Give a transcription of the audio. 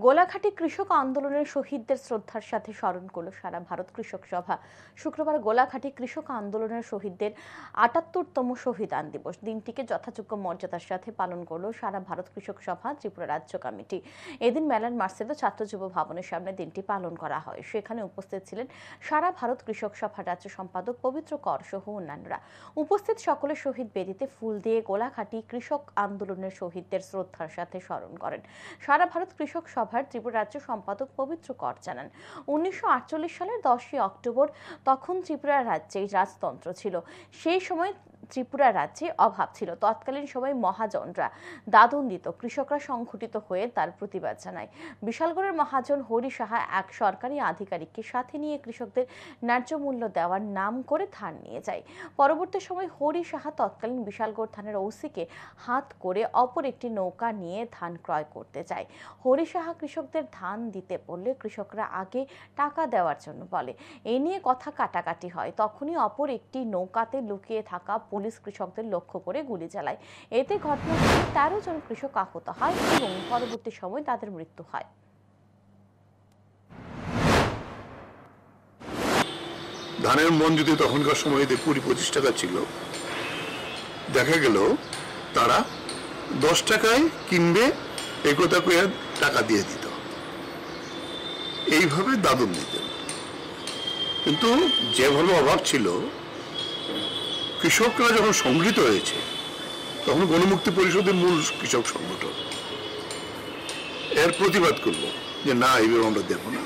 গোলাঘাটে কৃষক আন্দোলনের শহীদদের শ্রদ্ধার সাথে স্মরণ করল সারা ভারত কৃষক সভা। শুক্রবার গোলাঘাটে কৃষক আন্দোলনের শহীদদের ৭৮তম শহীদান দিবস দিনটিকে যথাযোগ্য মর্যাদার সাথে পালন করল সারা ভারত কৃষক সভা ত্রিপুরা রাজ্য কমিটি। এদিন মেলার মার্সেদো ছাত্র যুব ভবনের সামনে দিনটি পালন করা হয়। সেখানে উপস্থিত ছিলেন সারা ভারত কৃষক সভার রাজ্য সম্পাদক পবিত্র কর সহ অন্যান্যরা। উপস্থিত সকলে শহীদ বেদিতে ফুল দিয়ে গোলাঘাটি কৃষক আন্দোলনের শহীদদের শ্রদ্ধার সাথে স্মরণ করেন। সারা ভারত কৃষক সভার ত্রিপুরা রাজ্য সম্পাদক পবিত্র কর জানান, ১৯৪৮ সালের ১০ই অক্টোবর তখন ত্রিপুরা রাজ্যে রাজতন্ত্র ছিল। সেই সময় ত্রিপুরা রাজ্যে অভাব ছিল। তৎকালীন সময় মহাজনরা দাদন দিত, কৃষকরা সংগঠিত হয়ে তার প্রতিবাদ জানায়। বিশালগড়ের মহাজন হরি সাহা এক সরকারি আধিকারিককে সাথে নিয়ে কৃষকদের ন্যায্য মূল্য দেওয়ার নাম করে ধান নিয়ে যায়। পরবর্তী সময় হরি সাহা তৎকালীন বিশালগড় থানার ওসিকে হাত করে অপর একটি নৌকা নিয়ে ধান ক্রয় করতে যায়। হরি সাহা কৃষকদের ধান দিতে বললে কৃষকরা আগে টাকা দেওয়ার জন্য বলে। এই নিয়ে কথা কাটাকাটি হয়। তখনই অপর একটি নৌকাতে লুকিয়ে থাকা পুলিশ কৃষকদের লক্ষ্য করে গুলি চালায়। এতে ঘটনাস্থলে ১৩ জন কৃষক আহত হয় এবং পরবর্তী সময় তাদের মৃত্যু হয়। ধানের মন যদি তখনকার সময়ে ২০-২৫ টাকা ছিল, দেখা গেল তারা ১০ টাকায় কিনবে, একথা করে টাকা দিয়ে দিত, এইভাবে দাদন দিতেন। কিন্তু যেভাবে অভাব ছিল, কৃষকরা যখন সংগঠিত হয়েছে তখন গণমুক্তি পরিষদের মূল কৃষক সংগঠন এর প্রতিবাদ করলো যে না, এইভাবে আমরা দেব না।